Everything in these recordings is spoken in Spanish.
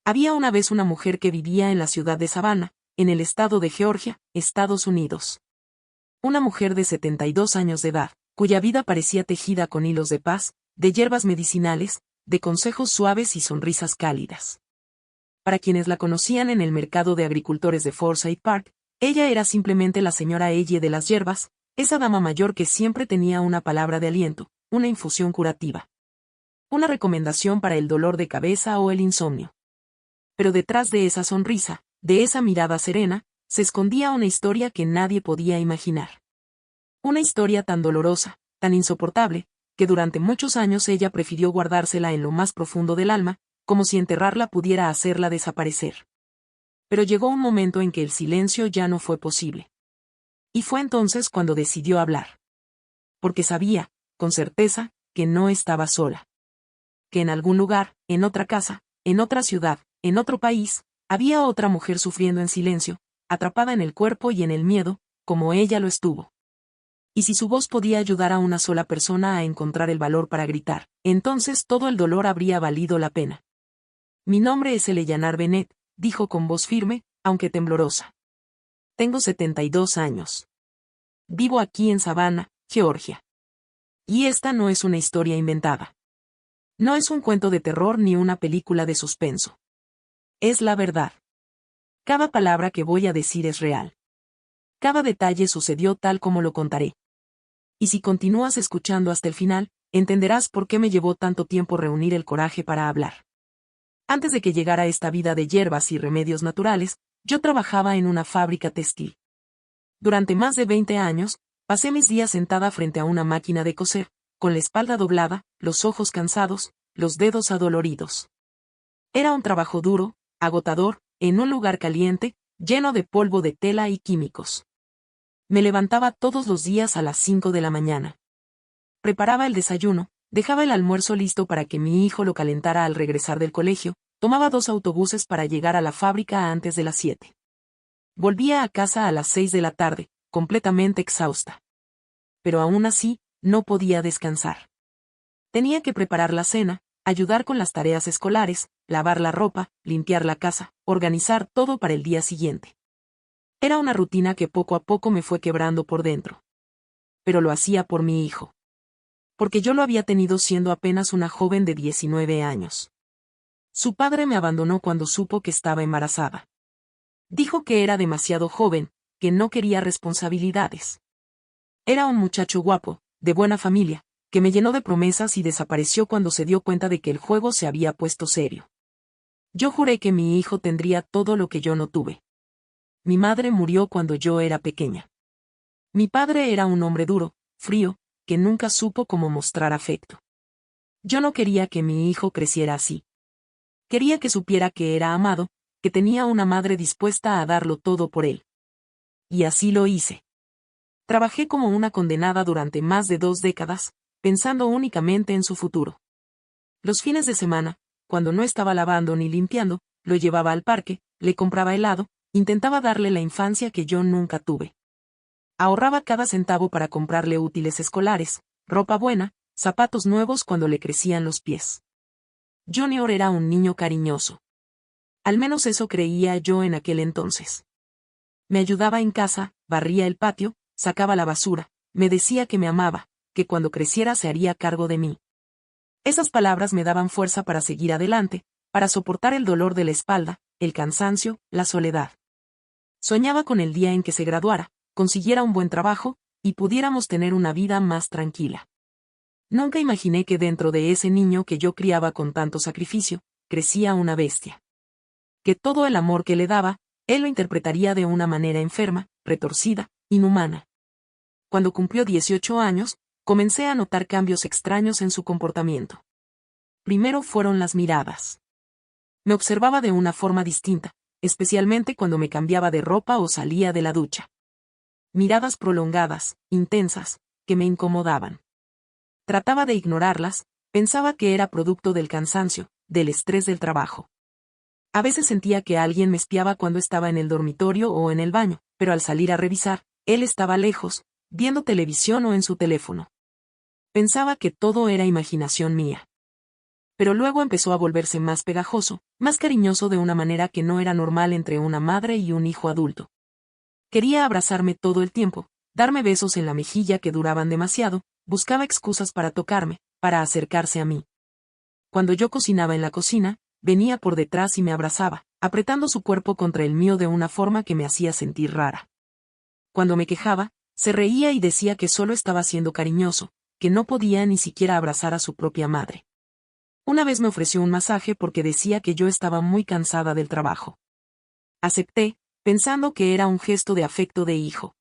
Había una vez una mujer que vivía en la ciudad de Savannah, en el estado de Georgia, Estados Unidos. Una mujer de 72 años de edad, cuya vida parecía tejida con hilos de paz, de hierbas medicinales, de consejos suaves y sonrisas cálidas. Para quienes la conocían en el mercado de agricultores de Forsyth Park, ella era simplemente la señora Elle de las hierbas, esa dama mayor que siempre tenía una palabra de aliento, una infusión curativa. Una recomendación para el dolor de cabeza o el insomnio. Pero detrás de esa sonrisa, de esa mirada serena, se escondía una historia que nadie podía imaginar. Una historia tan dolorosa, tan insoportable, que durante muchos años ella prefirió guardársela en lo más profundo del alma, como si enterrarla pudiera hacerla desaparecer. Pero llegó un momento en que el silencio ya no fue posible. Y fue entonces cuando decidió hablar. Porque sabía, con certeza, que no estaba sola. Que en algún lugar, en otra casa, en otra ciudad, en otro país, había otra mujer sufriendo en silencio, atrapada en el cuerpo y en el miedo, como ella lo estuvo. Y si su voz podía ayudar a una sola persona a encontrar el valor para gritar, entonces todo el dolor habría valido la pena. Mi nombre es Eleanor Bennett, dijo con voz firme, aunque temblorosa. Tengo 72 años. Vivo aquí en Savannah, Georgia. Y esta no es una historia inventada. No es un cuento de terror ni una película de suspenso. Es la verdad. Cada palabra que voy a decir es real. Cada detalle sucedió tal como lo contaré. Y si continúas escuchando hasta el final, entenderás por qué me llevó tanto tiempo reunir el coraje para hablar. Antes de que llegara esta vida de hierbas y remedios naturales, yo trabajaba en una fábrica textil. Durante más de 20 años, pasé mis días sentada frente a una máquina de coser, con la espalda doblada, los ojos cansados, los dedos adoloridos. Era un trabajo duro, agotador, en un lugar caliente, lleno de polvo de tela y químicos. Me levantaba todos los días a las 5 de la mañana. Preparaba el desayuno, dejaba el almuerzo listo para que mi hijo lo calentara al regresar del colegio, tomaba 2 autobuses para llegar a la fábrica antes de las 7. Volvía a casa a las 6 de la tarde, completamente exhausta. Pero aún así, no podía descansar. Tenía que preparar la cena, ayudar con las tareas escolares, lavar la ropa, limpiar la casa, organizar todo para el día siguiente. Era una rutina que poco a poco me fue quebrando por dentro. Pero lo hacía por mi hijo. Porque yo lo había tenido siendo apenas una joven de 19 años. Su padre me abandonó cuando supo que estaba embarazada. Dijo que era demasiado joven, que no quería responsabilidades. Era un muchacho guapo, de buena familia, que me llenó de promesas y desapareció cuando se dio cuenta de que el juego se había puesto serio. Yo juré que mi hijo tendría todo lo que yo no tuve. Mi madre murió cuando yo era pequeña. Mi padre era un hombre duro, frío, que nunca supo cómo mostrar afecto. Yo no quería que mi hijo creciera así. Quería que supiera que era amado, que tenía una madre dispuesta a darlo todo por él. Y así lo hice. Trabajé como una condenada durante más de 2 décadas, pensando únicamente en su futuro. Los fines de semana, cuando no estaba lavando ni limpiando, lo llevaba al parque, le compraba helado, intentaba darle la infancia que yo nunca tuve. Ahorraba cada centavo para comprarle útiles escolares, ropa buena, zapatos nuevos cuando le crecían los pies. Junior era un niño cariñoso. Al menos eso creía yo en aquel entonces. Me ayudaba en casa, barría el patio, sacaba la basura, me decía que me amaba, que cuando creciera se haría cargo de mí. Esas palabras me daban fuerza para seguir adelante, para soportar el dolor de la espalda, el cansancio, la soledad. Soñaba con el día en que se graduara, consiguiera un buen trabajo, y pudiéramos tener una vida más tranquila. Nunca imaginé que dentro de ese niño que yo criaba con tanto sacrificio, crecía una bestia. Que todo el amor que le daba, él lo interpretaría de una manera enferma, retorcida, inhumana. Cuando cumplió 18 años, comencé a notar cambios extraños en su comportamiento. Primero fueron las miradas. Me observaba de una forma distinta, especialmente cuando me cambiaba de ropa o salía de la ducha. Miradas prolongadas, intensas, que me incomodaban. Trataba de ignorarlas, pensaba que era producto del cansancio, del estrés del trabajo. A veces sentía que alguien me espiaba cuando estaba en el dormitorio o en el baño, pero al salir a revisar, él estaba lejos, viendo televisión o en su teléfono. Pensaba que todo era imaginación mía. pero luego empezó a volverse más pegajoso, más cariñoso de una manera que no era normal entre una madre y un hijo adulto. Quería abrazarme todo el tiempo, darme besos en la mejilla que duraban demasiado, buscaba excusas para tocarme, para acercarse a mí. Cuando yo cocinaba en la cocina, venía por detrás y me abrazaba, apretando su cuerpo contra el mío de una forma que me hacía sentir rara. Cuando me quejaba, se reía y decía que solo estaba siendo cariñoso, que no podía ni siquiera abrazar a su propia madre. Una vez me ofreció un masaje porque decía que yo estaba muy cansada del trabajo. Acepté, pensando que era un gesto de afecto de hijo.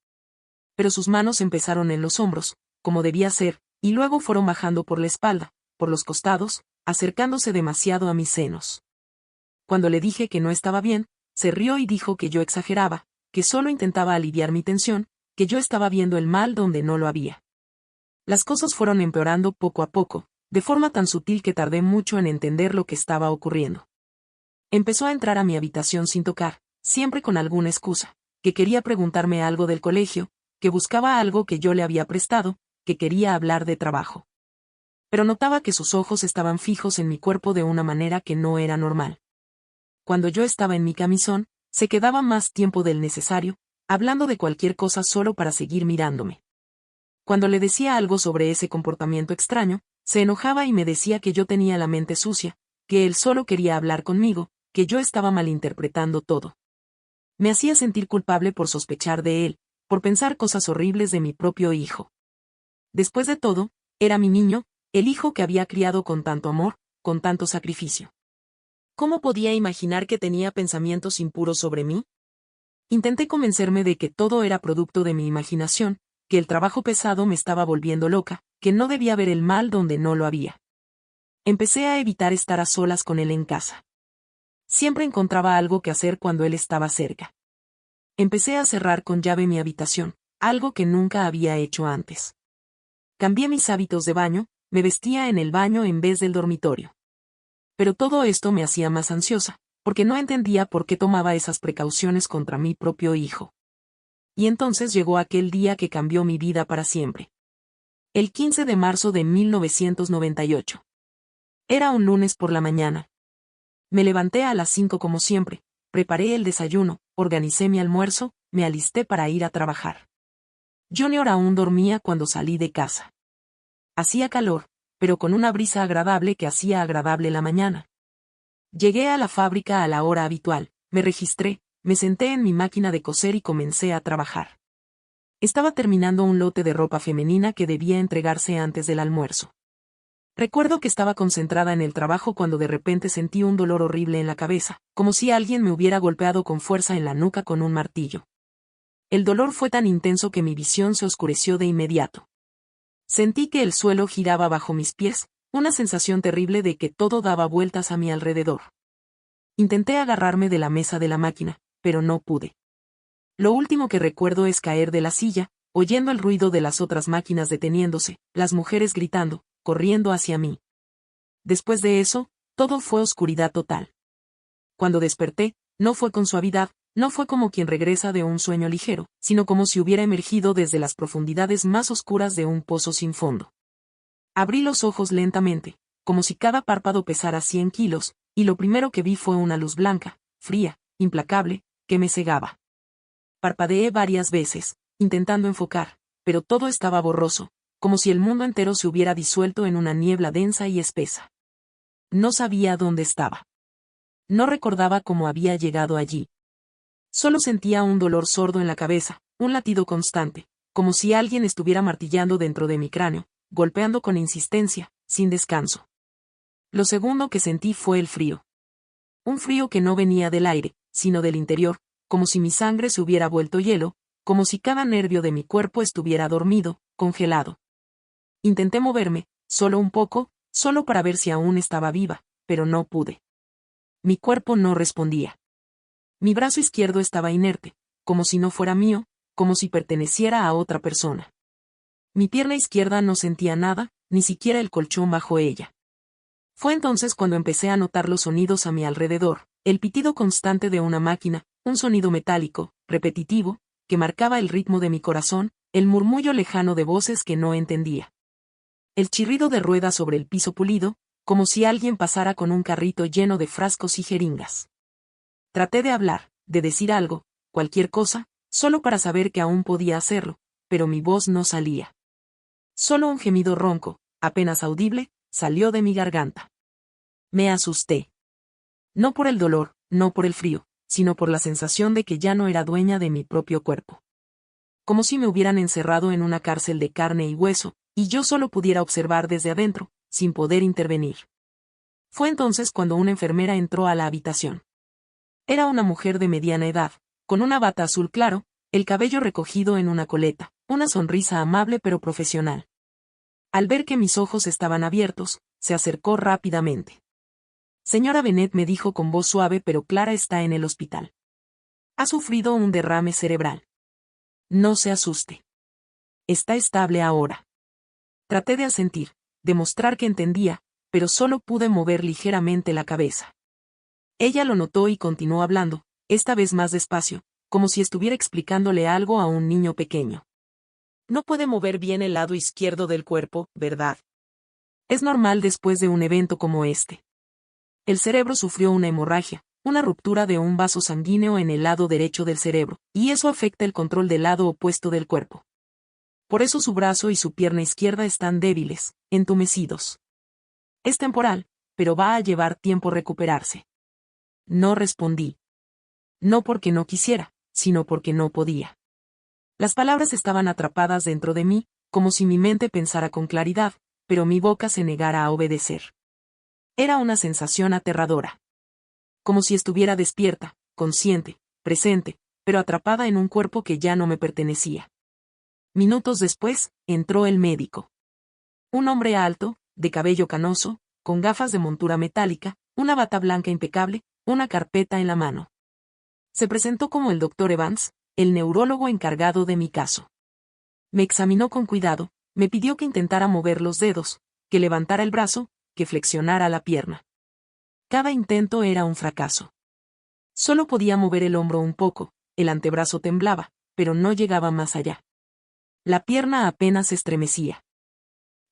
Pero sus manos empezaron en los hombros, como debía ser, y luego fueron bajando por la espalda, por los costados, acercándose demasiado a mis senos. Cuando le dije que no estaba bien, se rió y dijo que yo exageraba, que solo intentaba aliviar mi tensión, que yo estaba viendo el mal donde no lo había. Las cosas fueron empeorando poco a poco, de forma tan sutil que tardé mucho en entender lo que estaba ocurriendo. Empezó a entrar a mi habitación sin tocar, siempre con alguna excusa, que quería preguntarme algo del colegio, que buscaba algo que yo le había prestado, que quería hablar de trabajo. Pero notaba que sus ojos estaban fijos en mi cuerpo de una manera que no era normal. Cuando yo estaba en mi camisón, se quedaba más tiempo del necesario, hablando de cualquier cosa solo para seguir mirándome. Cuando le decía algo sobre ese comportamiento extraño, se enojaba y me decía que yo tenía la mente sucia, que él solo quería hablar conmigo, que yo estaba malinterpretando todo. Me hacía sentir culpable por sospechar de él, por pensar cosas horribles de mi propio hijo. Después de todo, era mi niño, el hijo que había criado con tanto amor, con tanto sacrificio. ¿Cómo podía imaginar que tenía pensamientos impuros sobre mí? Intenté convencerme de que todo era producto de mi imaginación, que el trabajo pesado me estaba volviendo loca, que no debía ver el mal donde no lo había. Empecé a evitar estar a solas con él en casa. Siempre encontraba algo que hacer cuando él estaba cerca. Empecé a cerrar con llave mi habitación, algo que nunca había hecho antes. Cambié mis hábitos de baño, me vestía en el baño en vez del dormitorio. Pero todo esto me hacía más ansiosa, porque no entendía por qué tomaba esas precauciones contra mi propio hijo. Y entonces llegó aquel día que cambió mi vida para siempre. El 15 de marzo de 1998. Era un lunes por la mañana. Me levanté a las 5 como siempre, preparé el desayuno, organicé mi almuerzo, me alisté para ir a trabajar. Junior aún dormía cuando salí de casa. Hacía calor, pero con una brisa agradable que hacía agradable la mañana. Llegué a la fábrica a la hora habitual, me registré, me senté en mi máquina de coser y comencé a trabajar. Estaba terminando un lote de ropa femenina que debía entregarse antes del almuerzo. Recuerdo que estaba concentrada en el trabajo cuando de repente sentí un dolor horrible en la cabeza, como si alguien me hubiera golpeado con fuerza en la nuca con un martillo. El dolor fue tan intenso que mi visión se oscureció de inmediato. Sentí que el suelo giraba bajo mis pies, una sensación terrible de que todo daba vueltas a mi alrededor. Intenté agarrarme de la mesa de la máquina, pero no pude. Lo último que recuerdo es caer de la silla, oyendo el ruido de las otras máquinas deteniéndose, las mujeres gritando, corriendo hacia mí. Después de eso, todo fue oscuridad total. Cuando desperté, no fue con suavidad, no fue como quien regresa de un sueño ligero, sino como si hubiera emergido desde las profundidades más oscuras de un pozo sin fondo. Abrí los ojos lentamente, como si cada párpado pesara 100 kilos, y lo primero que vi fue una luz blanca, fría, implacable, que me cegaba. Parpadeé varias veces, intentando enfocar, pero todo estaba borroso, como si el mundo entero se hubiera disuelto en una niebla densa y espesa. No sabía dónde estaba. No recordaba cómo había llegado allí. Solo sentía un dolor sordo en la cabeza, un latido constante, como si alguien estuviera martillando dentro de mi cráneo, golpeando con insistencia, sin descanso. Lo segundo que sentí fue el frío. Un frío que no venía del aire, sino del interior, como si mi sangre se hubiera vuelto hielo, como si cada nervio de mi cuerpo estuviera dormido, congelado. Intenté moverme, solo un poco, solo para ver si aún estaba viva, pero no pude. Mi cuerpo no respondía. Mi brazo izquierdo estaba inerte, como si no fuera mío, como si perteneciera a otra persona. Mi pierna izquierda no sentía nada, ni siquiera el colchón bajo ella. Fue entonces cuando empecé a notar los sonidos a mi alrededor, el pitido constante de una máquina, un sonido metálico, repetitivo, que marcaba el ritmo de mi corazón, el murmullo lejano de voces que no entendía. El chirrido de ruedas sobre el piso pulido, como si alguien pasara con un carrito lleno de frascos y jeringas. Traté de hablar, de decir algo, cualquier cosa, solo para saber que aún podía hacerlo, pero mi voz no salía. Solo un gemido ronco, apenas audible, salió de mi garganta. Me asusté. No por el dolor, no por el frío, sino por la sensación de que ya no era dueña de mi propio cuerpo. Como si me hubieran encerrado en una cárcel de carne y hueso, y yo solo pudiera observar desde adentro, sin poder intervenir. Fue entonces cuando una enfermera entró a la habitación. Era una mujer de mediana edad, con una bata azul claro, el cabello recogido en una coleta, una sonrisa amable pero profesional. Al ver que mis ojos estaban abiertos, se acercó rápidamente. Señora Bennet, me dijo con voz suave pero clara, está en el hospital. Ha sufrido un derrame cerebral. No se asuste. Está estable ahora. Traté de asentir, demostrar que entendía, pero solo pude mover ligeramente la cabeza. Ella lo notó y continuó hablando, esta vez más despacio, como si estuviera explicándole algo a un niño pequeño. No puede mover bien el lado izquierdo del cuerpo, ¿verdad? Es normal después de un evento como este. El cerebro sufrió una hemorragia, una ruptura de un vaso sanguíneo en el lado derecho del cerebro, y eso afecta el control del lado opuesto del cuerpo. Por eso su brazo y su pierna izquierda están débiles, entumecidos. Es temporal, pero va a llevar tiempo recuperarse. No respondí. No porque no quisiera, sino porque no podía. Las palabras estaban atrapadas dentro de mí, como si mi mente pensara con claridad, pero mi boca se negara a obedecer. Era una sensación aterradora. Como si estuviera despierta, consciente, presente, pero atrapada en un cuerpo que ya no me pertenecía. Minutos después, entró el médico. Un hombre alto, de cabello canoso, con gafas de montura metálica, una bata blanca impecable, una carpeta en la mano. Se presentó como el Dr. Evans, el neurólogo encargado de mi caso. Me examinó con cuidado, me pidió que intentara mover los dedos, que levantara el brazo, que flexionara la pierna. Cada intento era un fracaso. Solo podía mover el hombro un poco, el antebrazo temblaba, pero no llegaba más allá. La pierna apenas se estremecía.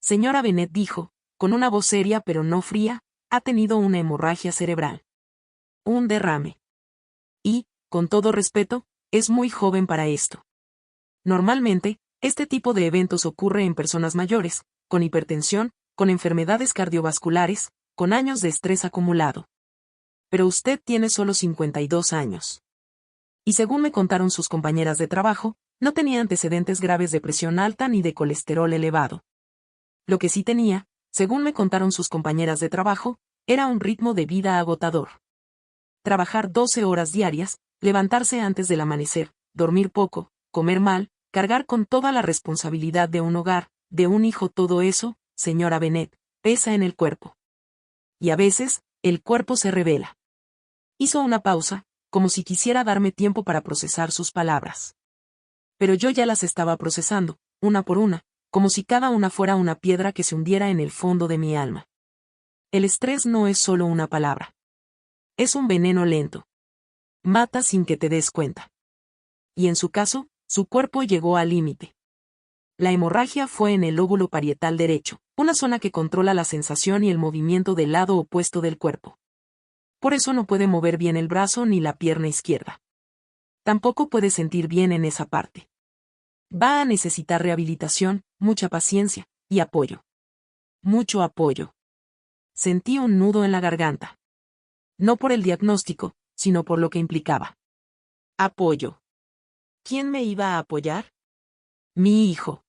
Señora Bennet, dijo, con una voz seria pero no fría, ha tenido una hemorragia cerebral. Un derrame. Y, con todo respeto, es muy joven para esto. Normalmente, este tipo de eventos ocurre en personas mayores, con hipertensión, con enfermedades cardiovasculares, con años de estrés acumulado. Pero usted tiene solo 52 años. Y según me contaron sus compañeras de trabajo, no tenía antecedentes graves de presión alta ni de colesterol elevado. Lo que sí tenía, según me contaron sus compañeras de trabajo, era un ritmo de vida agotador. Trabajar 12 horas diarias, levantarse antes del amanecer, dormir poco, comer mal, cargar con toda la responsabilidad de un hogar, de un hijo, todo eso, señora Bennet, pesa en el cuerpo. Y a veces, el cuerpo se rebela. Hizo una pausa, como si quisiera darme tiempo para procesar sus palabras. Pero yo ya las estaba procesando, una por una, como si cada una fuera una piedra que se hundiera en el fondo de mi alma. El estrés no es solo una palabra. Es un veneno lento. Mata sin que te des cuenta. Y en su caso, su cuerpo llegó al límite. La hemorragia fue en el lóbulo parietal derecho, una zona que controla la sensación y el movimiento del lado opuesto del cuerpo. Por eso no puede mover bien el brazo ni la pierna izquierda. Tampoco puede sentir bien en esa parte. Va a necesitar rehabilitación, mucha paciencia, y apoyo. Mucho apoyo. Sentí un nudo en la garganta. No por el diagnóstico, sino por lo que implicaba. Apoyo. ¿Quién me iba a apoyar? Mi hijo.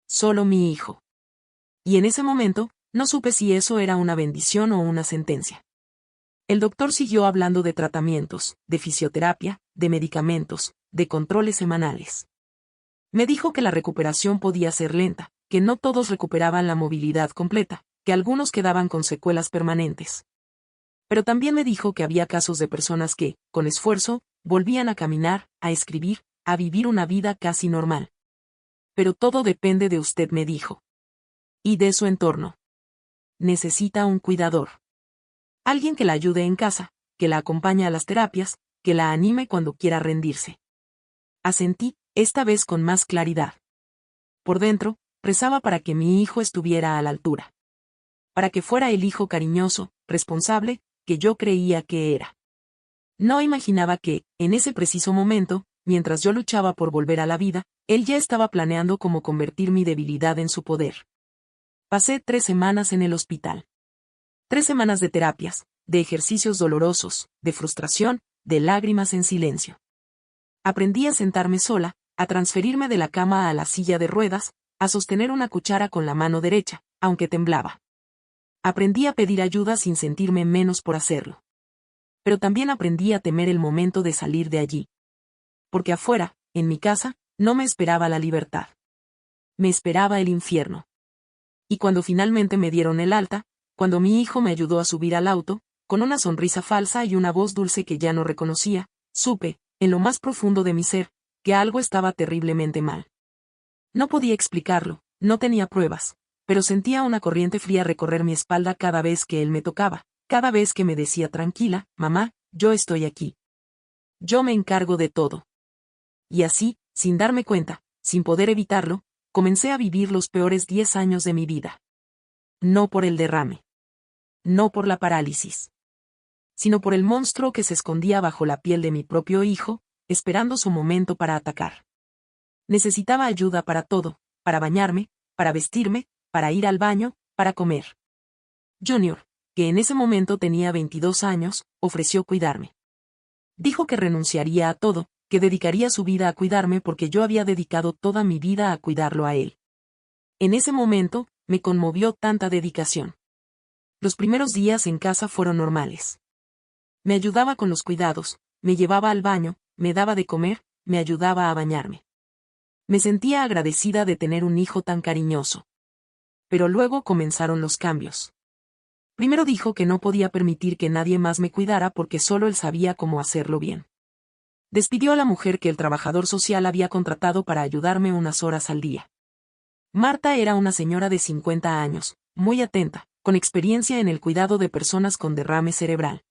Solo mi hijo. Y en ese momento, no supe si eso era una bendición o una sentencia. El doctor siguió hablando de tratamientos, de fisioterapia, de medicamentos, de controles semanales. Me dijo que la recuperación podía ser lenta, que no todos recuperaban la movilidad completa, que algunos quedaban con secuelas permanentes. Pero también me dijo que había casos de personas que, con esfuerzo, volvían a caminar, a escribir, a vivir una vida casi normal. Pero todo depende de usted, me dijo. Y de su entorno. Necesita un cuidador. Alguien que la ayude en casa, que la acompañe a las terapias, que la anime cuando quiera rendirse. Asentí, esta vez con más claridad. Por dentro, rezaba para que mi hijo estuviera a la altura. para que fuera el hijo cariñoso, responsable, que yo creía que era. No imaginaba que, en ese preciso momento, mientras yo luchaba por volver a la vida, él ya estaba planeando cómo convertir mi debilidad en su poder. Pasé 3 semanas en el hospital. 3 semanas de terapias, de ejercicios dolorosos, de frustración, de lágrimas en silencio. Aprendí a sentarme sola, a transferirme de la cama a la silla de ruedas, a sostener una cuchara con la mano derecha, aunque temblaba. Aprendí a pedir ayuda sin sentirme menos por hacerlo. Pero también aprendí a temer el momento de salir de allí. Porque afuera, en mi casa, no me esperaba la libertad. Me esperaba el infierno. Y cuando finalmente me dieron el alta, cuando mi hijo me ayudó a subir al auto, con una sonrisa falsa y una voz dulce que ya no reconocía, supe, en lo más profundo de mi ser, que algo estaba terriblemente mal. No podía explicarlo, no tenía pruebas, pero sentía una corriente fría recorrer mi espalda cada vez que él me tocaba, cada vez que me decía tranquila, mamá, yo estoy aquí. Yo me encargo de todo. Y así, sin darme cuenta, sin poder evitarlo, comencé a vivir los peores 10 años de mi vida. No por el derrame. No por la parálisis. Sino por el monstruo que se escondía bajo la piel de mi propio hijo, esperando su momento para atacar. Necesitaba ayuda para todo, para bañarme, para vestirme, para ir al baño, para comer. Junior, que en ese momento tenía 22 años, ofreció cuidarme. Dijo que renunciaría a todo, que dedicaría su vida a cuidarme porque yo había dedicado toda mi vida a cuidarlo a él. En ese momento, me conmovió tanta dedicación. Los primeros días en casa fueron normales. Me ayudaba con los cuidados, me llevaba al baño, me daba de comer, me ayudaba a bañarme. Me sentía agradecida de tener un hijo tan cariñoso. Pero luego comenzaron los cambios. Primero dijo que no podía permitir que nadie más me cuidara porque solo él sabía cómo hacerlo bien. Despidió a la mujer que el trabajador social había contratado para ayudarme unas horas al día. Marta era una señora de 50 años, muy atenta, con experiencia en el cuidado de personas con derrame cerebral.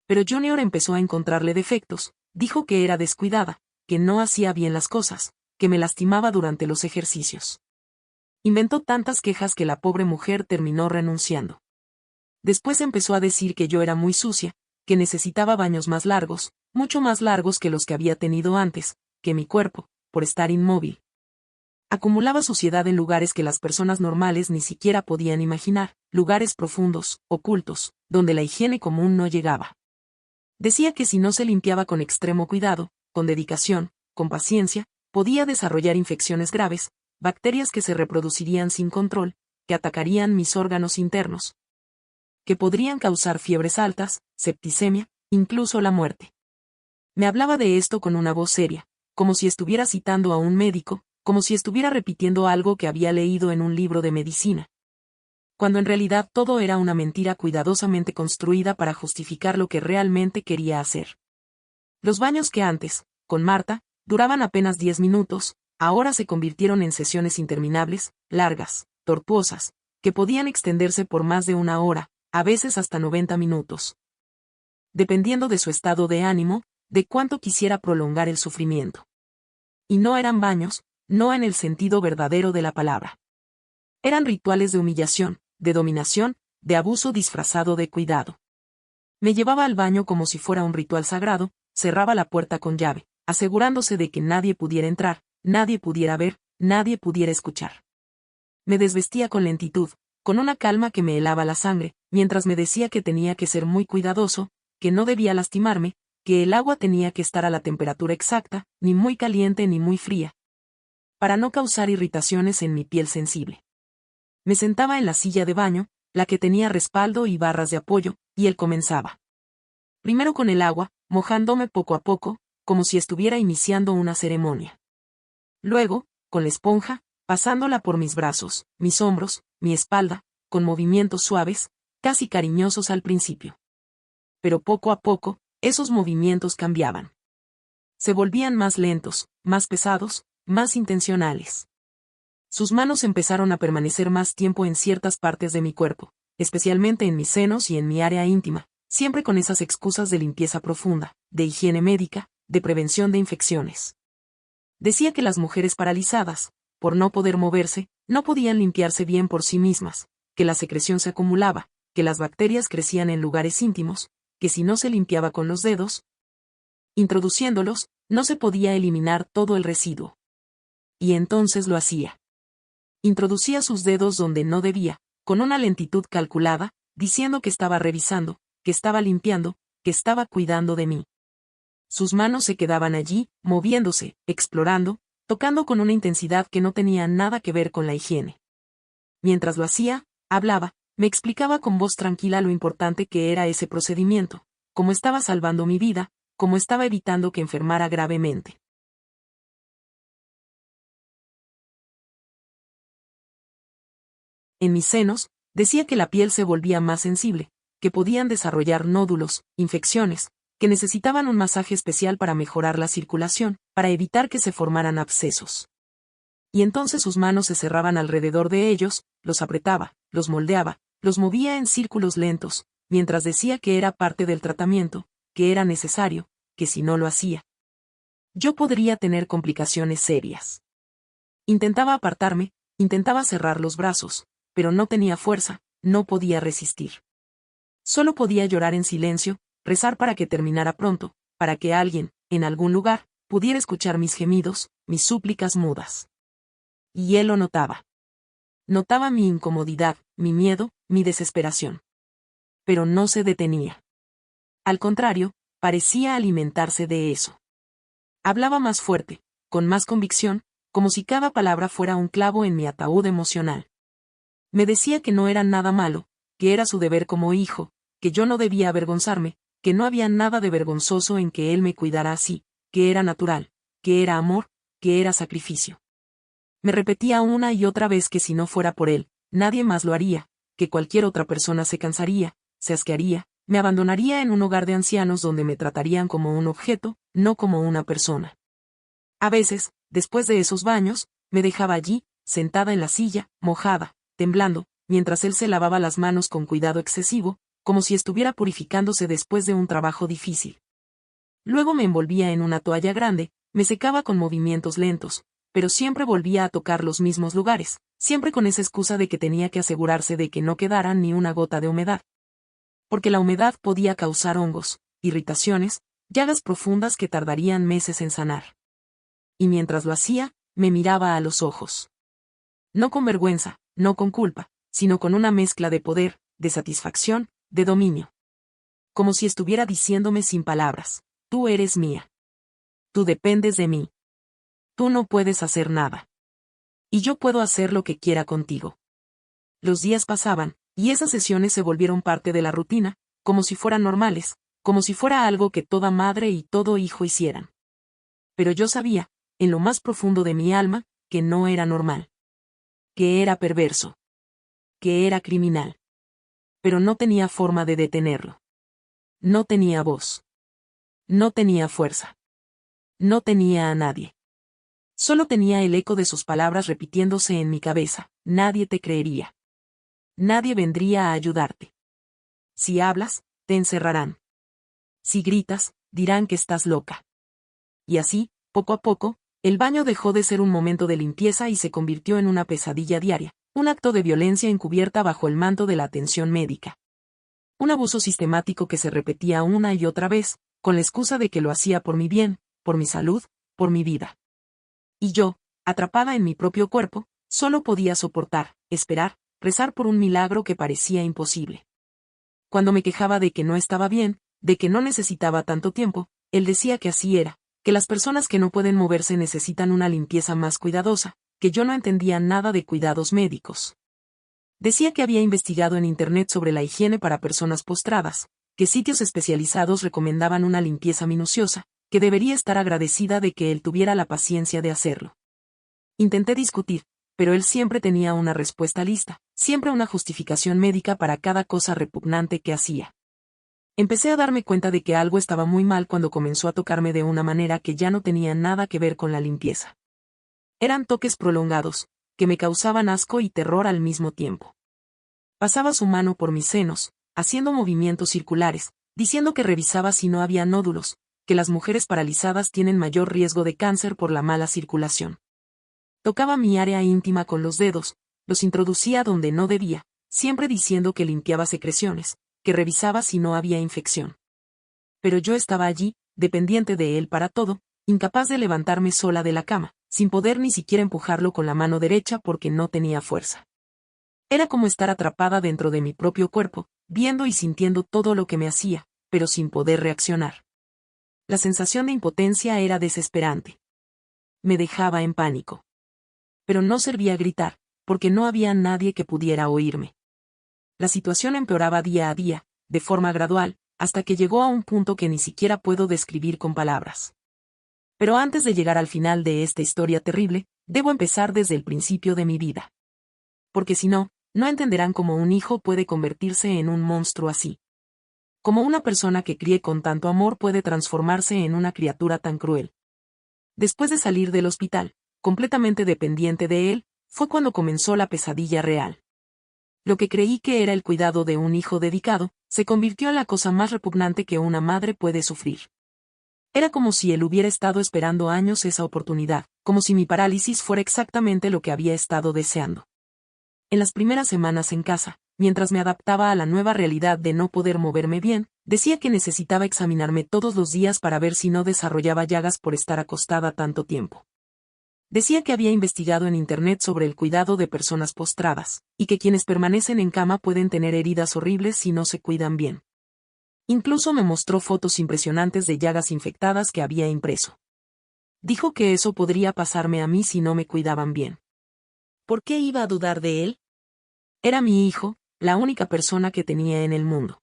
Pero Junior empezó a encontrarle defectos, dijo que era descuidada, que no hacía bien las cosas, que me lastimaba durante los ejercicios. Inventó tantas quejas que la pobre mujer terminó renunciando. Después empezó a decir que yo era muy sucia, que necesitaba baños más largos, mucho más largos que los que había tenido antes, que mi cuerpo, por estar inmóvil, acumulaba suciedad en lugares que las personas normales ni siquiera podían imaginar, lugares profundos, ocultos, donde la higiene común no llegaba. Decía que si no se limpiaba con extremo cuidado, con dedicación, con paciencia, podía desarrollar infecciones graves, bacterias que se reproducirían sin control, que atacarían mis órganos internos, que podrían causar fiebres altas, septicemia, incluso la muerte. Me hablaba de esto con una voz seria, como si estuviera citando a un médico, como si estuviera repitiendo algo que había leído en un libro de medicina. Cuando en realidad todo era una mentira cuidadosamente construida para justificar lo que realmente quería hacer. Los baños que antes, con Marta, duraban apenas 10 minutos, ahora se convirtieron en sesiones interminables, largas, tortuosas, que podían extenderse por más de 1 hora, a veces hasta 90 minutos. Dependiendo de su estado de ánimo, de cuánto quisiera prolongar el sufrimiento. Y no eran baños, no en el sentido verdadero de la palabra. Eran rituales de humillación, de dominación, de abuso disfrazado de cuidado. Me llevaba al baño como si fuera un ritual sagrado, cerraba la puerta con llave, asegurándose de que nadie pudiera entrar, nadie pudiera ver, nadie pudiera escuchar. Me desvestía con lentitud, con una calma que me helaba la sangre, mientras me decía que tenía que ser muy cuidadoso, que no debía lastimarme, que el agua tenía que estar a la temperatura exacta, ni muy caliente ni muy fría, para no causar irritaciones en mi piel sensible. Me sentaba en la silla de baño, la que tenía respaldo y barras de apoyo, y él comenzaba. Primero con el agua, mojándome poco a poco, como si estuviera iniciando una ceremonia. Luego, con la esponja, pasándola por mis brazos, mis hombros, mi espalda, con movimientos suaves, casi cariñosos al principio. Pero poco a poco, esos movimientos cambiaban. Se volvían más lentos, más pesados, más intencionales. Sus manos empezaron a permanecer más tiempo en ciertas partes de mi cuerpo, especialmente en mis senos y en mi área íntima, siempre con esas excusas de limpieza profunda, de higiene médica, de prevención de infecciones. Decía que las mujeres paralizadas, por no poder moverse, no podían limpiarse bien por sí mismas, que la secreción se acumulaba, que las bacterias crecían en lugares íntimos, que si no se limpiaba con los dedos, introduciéndolos, no se podía eliminar todo el residuo. Y entonces lo hacía. Introducía sus dedos donde no debía, con una lentitud calculada, diciendo que estaba revisando, que estaba limpiando, que estaba cuidando de mí. Sus manos se quedaban allí, moviéndose, explorando, tocando con una intensidad que no tenía nada que ver con la higiene. Mientras lo hacía, hablaba, me explicaba con voz tranquila lo importante que era ese procedimiento, cómo estaba salvando mi vida, cómo estaba evitando que enfermara gravemente. En mis senos, decía que la piel se volvía más sensible, que podían desarrollar nódulos, infecciones, que necesitaban un masaje especial para mejorar la circulación, para evitar que se formaran abscesos. Y entonces sus manos se cerraban alrededor de ellos, los apretaba, los moldeaba, los movía en círculos lentos, mientras decía que era parte del tratamiento, que era necesario, que si no lo hacía, yo podría tener complicaciones serias. Intentaba apartarme, intentaba cerrar los brazos, pero no tenía fuerza, no podía resistir. Solo podía llorar en silencio, rezar para que terminara pronto, para que alguien, en algún lugar, pudiera escuchar mis gemidos, mis súplicas mudas. Y él lo notaba. Notaba mi incomodidad, mi miedo, mi desesperación. Pero no se detenía. Al contrario, parecía alimentarse de eso. Hablaba más fuerte, con más convicción, como si cada palabra fuera un clavo en mi ataúd emocional. Me decía que no era nada malo, que era su deber como hijo, que yo no debía avergonzarme, que no había nada de vergonzoso en que él me cuidara así, que era natural, que era amor, que era sacrificio. Me repetía una y otra vez que si no fuera por él, nadie más lo haría, que cualquier otra persona se cansaría, se asquearía, me abandonaría en un hogar de ancianos donde me tratarían como un objeto, no como una persona. A veces, después de esos baños, me dejaba allí, sentada en la silla, mojada, temblando, mientras él se lavaba las manos con cuidado excesivo, como si estuviera purificándose después de un trabajo difícil. Luego me envolvía en una toalla grande, me secaba con movimientos lentos, pero siempre volvía a tocar los mismos lugares, siempre con esa excusa de que tenía que asegurarse de que no quedara ni una gota de humedad. Porque la humedad podía causar hongos, irritaciones, llagas profundas que tardarían meses en sanar. Y mientras lo hacía, me miraba a los ojos. No con vergüenza, no con culpa, sino con una mezcla de poder, de satisfacción, de dominio. Como si estuviera diciéndome sin palabras, tú eres mía. Tú dependes de mí. Tú no puedes hacer nada. Y yo puedo hacer lo que quiera contigo. Los días pasaban, y esas sesiones se volvieron parte de la rutina, como si fueran normales, como si fuera algo que toda madre y todo hijo hicieran. Pero yo sabía, en lo más profundo de mi alma, que no era normal. Que era perverso. Que era criminal. Pero no tenía forma de detenerlo. No tenía voz. No tenía fuerza. No tenía a nadie. Solo tenía el eco de sus palabras repitiéndose en mi cabeza, nadie te creería. Nadie vendría a ayudarte. Si hablas, te encerrarán. Si gritas, dirán que estás loca. Y así, poco a poco, el baño dejó de ser un momento de limpieza y se convirtió en una pesadilla diaria, un acto de violencia encubierta bajo el manto de la atención médica. Un abuso sistemático que se repetía una y otra vez, con la excusa de que lo hacía por mi bien, por mi salud, por mi vida. Y yo, atrapada en mi propio cuerpo, solo podía soportar, esperar, rezar por un milagro que parecía imposible. Cuando me quejaba de que no estaba bien, de que no necesitaba tanto tiempo, él decía que así era, que las personas que no pueden moverse necesitan una limpieza más cuidadosa, que yo no entendía nada de cuidados médicos. Decía que había investigado en Internet sobre la higiene para personas postradas, que sitios especializados recomendaban una limpieza minuciosa, que debería estar agradecida de que él tuviera la paciencia de hacerlo. Intenté discutir, pero él siempre tenía una respuesta lista, siempre una justificación médica para cada cosa repugnante que hacía. Empecé a darme cuenta de que algo estaba muy mal cuando comenzó a tocarme de una manera que ya no tenía nada que ver con la limpieza. Eran toques prolongados, que me causaban asco y terror al mismo tiempo. Pasaba su mano por mis senos, haciendo movimientos circulares, diciendo que revisaba si no había nódulos, que las mujeres paralizadas tienen mayor riesgo de cáncer por la mala circulación. Tocaba mi área íntima con los dedos, los introducía donde no debía, siempre diciendo que limpiaba secreciones, que revisaba si no había infección. Pero yo estaba allí, dependiente de él para todo, incapaz de levantarme sola de la cama, sin poder ni siquiera empujarlo con la mano derecha porque no tenía fuerza. Era como estar atrapada dentro de mi propio cuerpo, viendo y sintiendo todo lo que me hacía, pero sin poder reaccionar. La sensación de impotencia era desesperante. Me dejaba en pánico. Pero no servía gritar, porque no había nadie que pudiera oírme. La situación empeoraba día a día, de forma gradual, hasta que llegó a un punto que ni siquiera puedo describir con palabras. Pero antes de llegar al final de esta historia terrible, debo empezar desde el principio de mi vida. Porque si no, no entenderán cómo un hijo puede convertirse en un monstruo así. Cómo una persona que críe con tanto amor puede transformarse en una criatura tan cruel. Después de salir del hospital, completamente dependiente de él, fue cuando comenzó la pesadilla real. Lo que creí que era el cuidado de un hijo dedicado, se convirtió en la cosa más repugnante que una madre puede sufrir. Era como si él hubiera estado esperando años esa oportunidad, como si mi parálisis fuera exactamente lo que había estado deseando. En las primeras semanas en casa, mientras me adaptaba a la nueva realidad de no poder moverme bien, decía que necesitaba examinarme todos los días para ver si no desarrollaba llagas por estar acostada tanto tiempo. Decía que había investigado en internet sobre el cuidado de personas postradas, y que quienes permanecen en cama pueden tener heridas horribles si no se cuidan bien. Incluso me mostró fotos impresionantes de llagas infectadas que había impreso. Dijo que eso podría pasarme a mí si no me cuidaban bien. ¿Por qué iba a dudar de él? Era mi hijo, la única persona que tenía en el mundo.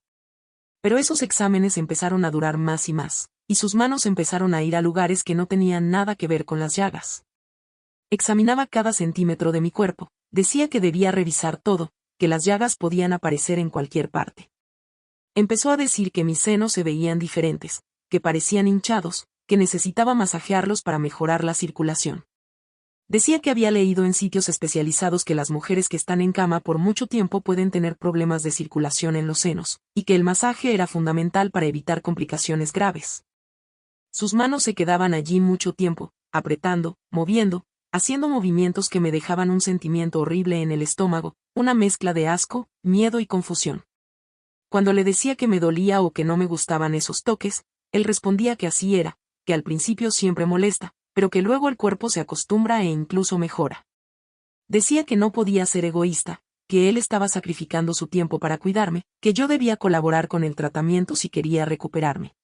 Pero esos exámenes empezaron a durar más y más, y sus manos empezaron a ir a lugares que no tenían nada que ver con las llagas. Examinaba cada centímetro de mi cuerpo, decía que debía revisar todo, que las llagas podían aparecer en cualquier parte. Empezó a decir que mis senos se veían diferentes, que parecían hinchados, que necesitaba masajearlos para mejorar la circulación. Decía que había leído en sitios especializados que las mujeres que están en cama por mucho tiempo pueden tener problemas de circulación en los senos, y que el masaje era fundamental para evitar complicaciones graves. Sus manos se quedaban allí mucho tiempo, apretando, moviendo, haciendo movimientos que me dejaban un sentimiento horrible en el estómago, una mezcla de asco, miedo y confusión. Cuando le decía que me dolía o que no me gustaban esos toques, él respondía que así era, que al principio siempre molesta, pero que luego el cuerpo se acostumbra e incluso mejora. Decía que no podía ser egoísta, que él estaba sacrificando su tiempo para cuidarme, que yo debía colaborar con el tratamiento si quería recuperarme.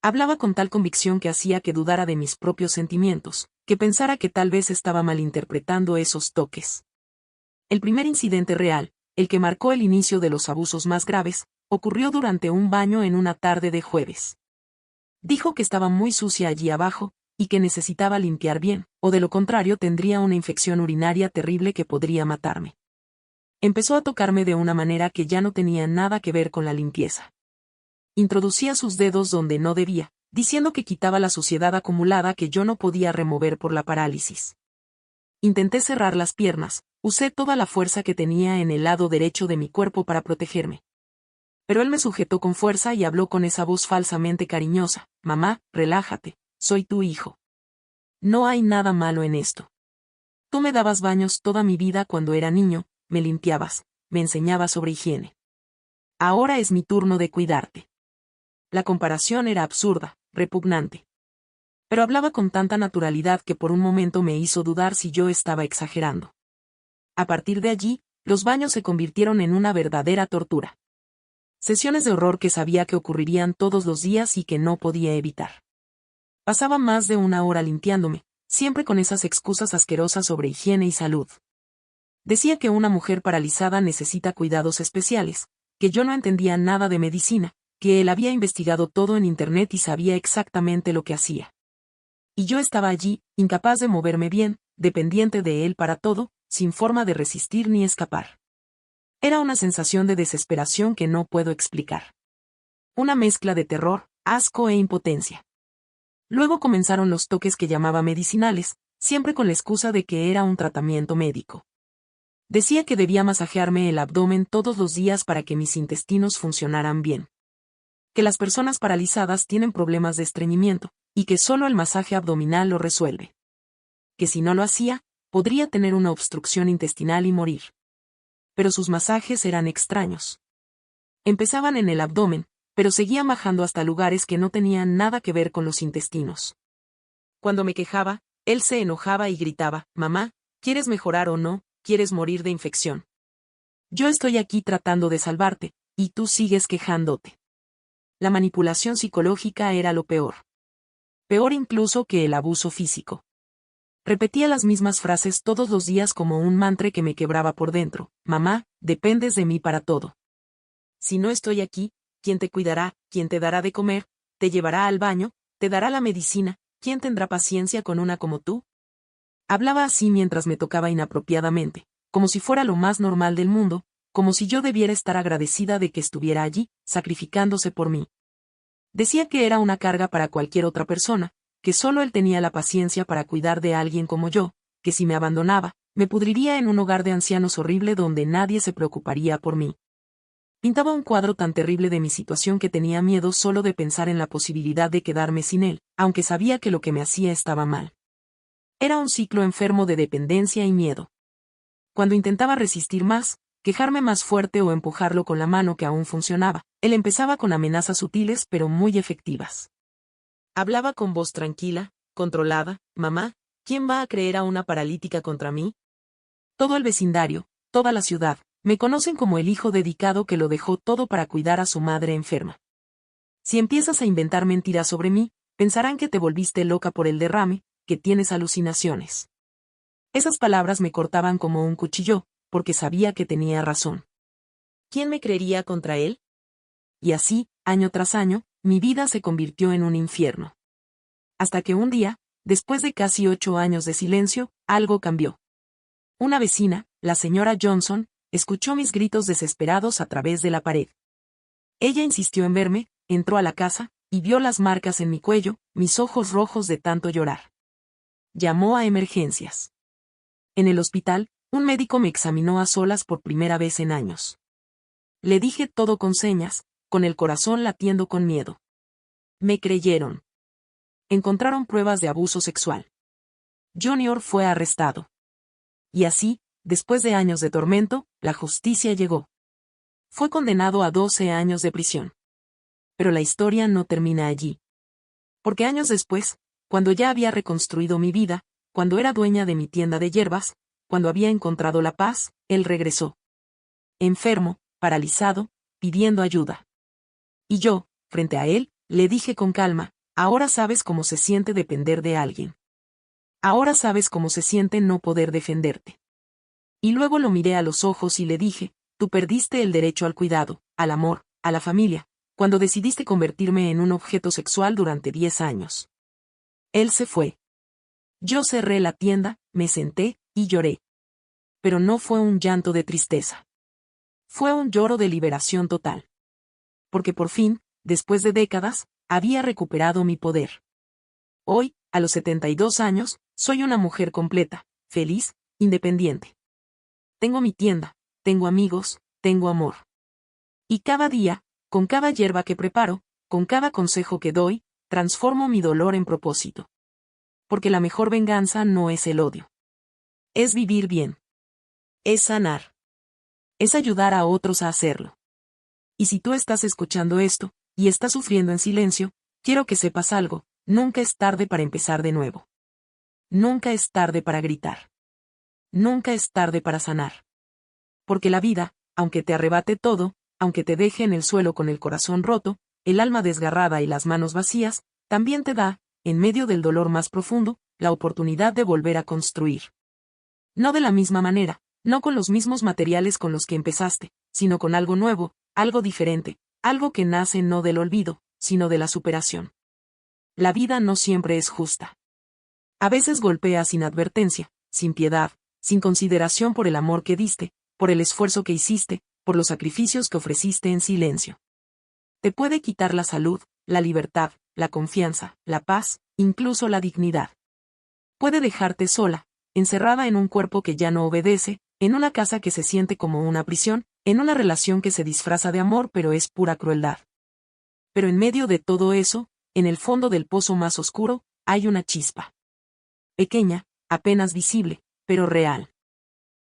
Hablaba con tal convicción que hacía que dudara de mis propios sentimientos, que pensara que tal vez estaba malinterpretando esos toques. El primer incidente real, el que marcó el inicio de los abusos más graves, ocurrió durante un baño en una tarde de jueves. Dijo que estaba muy sucia allí abajo, y que necesitaba limpiar bien, o de lo contrario tendría una infección urinaria terrible que podría matarme. Empezó a tocarme de una manera que ya no tenía nada que ver con la limpieza. Introducía sus dedos donde no debía, diciendo que quitaba la suciedad acumulada que yo no podía remover por la parálisis. Intenté cerrar las piernas, usé toda la fuerza que tenía en el lado derecho de mi cuerpo para protegerme. Pero él me sujetó con fuerza y habló con esa voz falsamente cariñosa: «Mamá, relájate, soy tu hijo. No hay nada malo en esto. Tú me dabas baños toda mi vida cuando era niño, me limpiabas, me enseñabas sobre higiene. Ahora es mi turno de cuidarte». La comparación era absurda, repugnante. Pero hablaba con tanta naturalidad que por un momento me hizo dudar si yo estaba exagerando. A partir de allí, los baños se convirtieron en una verdadera tortura. Sesiones de horror que sabía que ocurrirían todos los días y que no podía evitar. Pasaba más de una hora limpiándome, siempre con esas excusas asquerosas sobre higiene y salud. Decía que una mujer paralizada necesita cuidados especiales, que yo no entendía nada de medicina, que él había investigado todo en internet y sabía exactamente lo que hacía. Y yo estaba allí, incapaz de moverme bien, dependiente de él para todo, sin forma de resistir ni escapar. Era una sensación de desesperación que no puedo explicar. Una mezcla de terror, asco e impotencia. Luego comenzaron los toques que llamaba medicinales, siempre con la excusa de que era un tratamiento médico. Decía que debía masajearme el abdomen todos los días para que mis intestinos funcionaran bien. Que las personas paralizadas tienen problemas de estreñimiento, y que solo el masaje abdominal lo resuelve. Que si no lo hacía, podría tener una obstrucción intestinal y morir. pero sus masajes eran extraños. Empezaban en el abdomen, pero seguían bajando hasta lugares que no tenían nada que ver con los intestinos. Cuando me quejaba, él se enojaba y gritaba: «Mamá, ¿quieres mejorar o no? ¿Quieres morir de infección? Yo estoy aquí tratando de salvarte, y tú sigues quejándote». La manipulación psicológica era lo peor. Peor incluso que el abuso físico. Repetía las mismas frases todos los días como un mantra que me quebraba por dentro: «Mamá, dependes de mí para todo. Si no estoy aquí, ¿quién te cuidará? ¿Quién te dará de comer? ¿Te llevará al baño? ¿Te dará la medicina? ¿Quién tendrá paciencia con una como tú?». Hablaba así mientras me tocaba inapropiadamente, como si fuera lo más normal del mundo, como si yo debiera estar agradecida de que estuviera allí, sacrificándose por mí. Decía que era una carga para cualquier otra persona, que solo él tenía la paciencia para cuidar de alguien como yo, que si me abandonaba, me pudriría en un hogar de ancianos horrible donde nadie se preocuparía por mí. Pintaba un cuadro tan terrible de mi situación que tenía miedo solo de pensar en la posibilidad de quedarme sin él, aunque sabía que lo que me hacía estaba mal. Era un ciclo enfermo de dependencia y miedo. Cuando intentaba resistir más, quejarme más fuerte o empujarlo con la mano que aún funcionaba, él empezaba con amenazas sutiles pero muy efectivas. Hablaba con voz tranquila, controlada: «Mamá, ¿quién va a creer a una paralítica contra mí? Todo el vecindario, toda la ciudad, me conocen como el hijo dedicado que lo dejó todo para cuidar a su madre enferma. Si empiezas a inventar mentiras sobre mí, pensarán que te volviste loca por el derrame, que tienes alucinaciones». Esas palabras me cortaban como un cuchillo, porque sabía que tenía razón. ¿Quién me creería contra él? Y así, año tras año, mi vida se convirtió en un infierno. Hasta que un día, después de casi 8 años de silencio, algo cambió. Una vecina, la señora Johnson, escuchó mis gritos desesperados a través de la pared. Ella insistió en verme, entró a la casa, y vio las marcas en mi cuello, mis ojos rojos de tanto llorar. Llamó a emergencias. En el hospital, un médico me examinó a solas por primera vez en años. Le dije todo con señas, con el corazón latiendo con miedo. Me creyeron. Encontraron pruebas de abuso sexual. Junior fue arrestado. Y así, después de años de tormento, la justicia llegó. Fue condenado a 12 años de prisión. Pero la historia no termina allí. Porque años después, cuando ya había reconstruido mi vida, cuando era dueña de mi tienda de hierbas, cuando había encontrado la paz, él regresó. Enfermo, paralizado, pidiendo ayuda. Y yo, frente a él, le dije con calma: «Ahora sabes cómo se siente depender de alguien. Ahora sabes cómo se siente no poder defenderte». Y luego lo miré a los ojos y le dije: «Tú perdiste el derecho al cuidado, al amor, a la familia, cuando decidiste convertirme en un objeto sexual durante 10 años». Él se fue. Yo cerré la tienda, me senté, y lloré. Pero no fue un llanto de tristeza. Fue un lloro de liberación total. Porque por fin, después de décadas, había recuperado mi poder. Hoy, a los 72 años, soy una mujer completa, feliz, independiente. Tengo mi tienda, tengo amigos, tengo amor. Y cada día, con cada hierba que preparo, con cada consejo que doy, transformo mi dolor en propósito. Porque la mejor venganza no es el odio. Es vivir bien. Es sanar. Es ayudar a otros a hacerlo. Y si tú estás escuchando esto, y estás sufriendo en silencio, quiero que sepas algo: nunca es tarde para empezar de nuevo. Nunca es tarde para gritar. Nunca es tarde para sanar. Porque la vida, aunque te arrebate todo, aunque te deje en el suelo con el corazón roto, el alma desgarrada y las manos vacías, también te da, en medio del dolor más profundo, la oportunidad de volver a construir. No de la misma manera, no con los mismos materiales con los que empezaste, sino con algo nuevo, algo diferente, algo que nace no del olvido, sino de la superación. La vida no siempre es justa. A veces golpea sin advertencia, sin piedad, sin consideración por el amor que diste, por el esfuerzo que hiciste, por los sacrificios que ofreciste en silencio. Te puede quitar la salud, la libertad, la confianza, la paz, incluso la dignidad. Puede dejarte sola, encerrada en un cuerpo que ya no obedece, en una casa que se siente como una prisión, en una relación que se disfraza de amor pero es pura crueldad. Pero en medio de todo eso, en el fondo del pozo más oscuro, hay una chispa. Pequeña, apenas visible, pero real.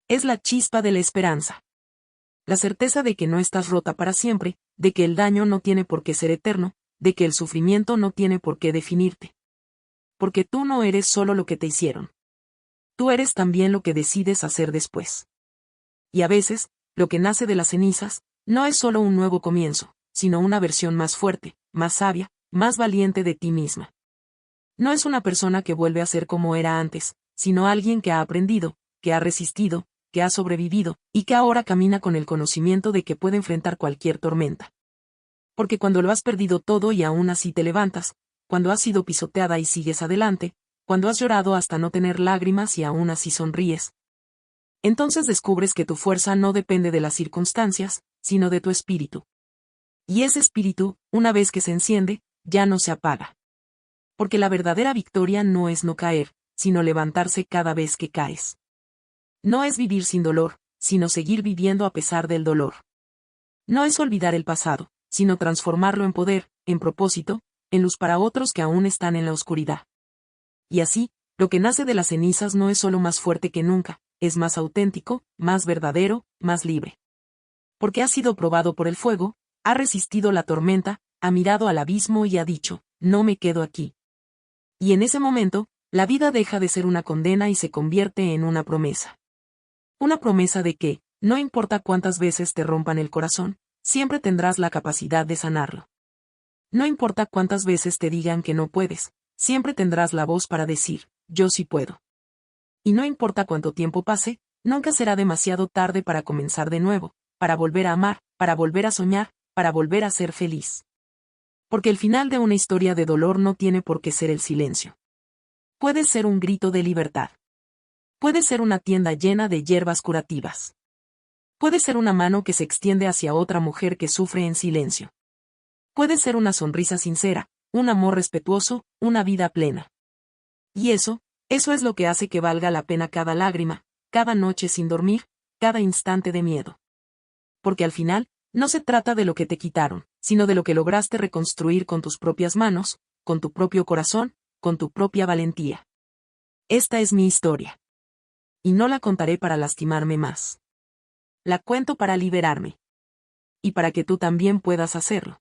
Es la chispa de la esperanza. La certeza de que no estás rota para siempre, de que el daño no tiene por qué ser eterno, de que el sufrimiento no tiene por qué definirte. Porque tú no eres solo lo que te hicieron. Tú eres también lo que decides hacer después. Y a veces, lo que nace de las cenizas, no es solo un nuevo comienzo, sino una versión más fuerte, más sabia, más valiente de ti misma. No es una persona que vuelve a ser como era antes, sino alguien que ha aprendido, que ha resistido, que ha sobrevivido, y que ahora camina con el conocimiento de que puede enfrentar cualquier tormenta. Porque cuando lo has perdido todo y aún así te levantas, cuando has sido pisoteada y sigues adelante, cuando has llorado hasta no tener lágrimas y aún así sonríes, entonces descubres que tu fuerza no depende de las circunstancias, sino de tu espíritu. Y ese espíritu, una vez que se enciende, ya no se apaga. Porque la verdadera victoria no es no caer, sino levantarse cada vez que caes. No es vivir sin dolor, sino seguir viviendo a pesar del dolor. No es olvidar el pasado, sino transformarlo en poder, en propósito, en luz para otros que aún están en la oscuridad. Y así, lo que nace de las cenizas no es solo más fuerte que nunca, es más auténtico, más verdadero, más libre. Porque ha sido probado por el fuego, ha resistido la tormenta, ha mirado al abismo y ha dicho, no me quedo aquí. Y en ese momento, la vida deja de ser una condena y se convierte en una promesa. Una promesa de que, no importa cuántas veces te rompan el corazón, siempre tendrás la capacidad de sanarlo. No importa cuántas veces te digan que no puedes, siempre tendrás la voz para decir, yo sí puedo. Y no importa cuánto tiempo pase, nunca será demasiado tarde para comenzar de nuevo, para volver a amar, para volver a soñar, para volver a ser feliz. Porque el final de una historia de dolor no tiene por qué ser el silencio. Puede ser un grito de libertad. Puede ser una tienda llena de hierbas curativas. Puede ser una mano que se extiende hacia otra mujer que sufre en silencio. Puede ser una sonrisa sincera, un amor respetuoso, una vida plena. Y eso es lo que hace que valga la pena cada lágrima, cada noche sin dormir, cada instante de miedo. Porque al final, no se trata de lo que te quitaron, sino de lo que lograste reconstruir con tus propias manos, con tu propio corazón, con tu propia valentía. Esta es mi historia. Y no la contaré para lastimarme más. La cuento para liberarme. Y para que tú también puedas hacerlo.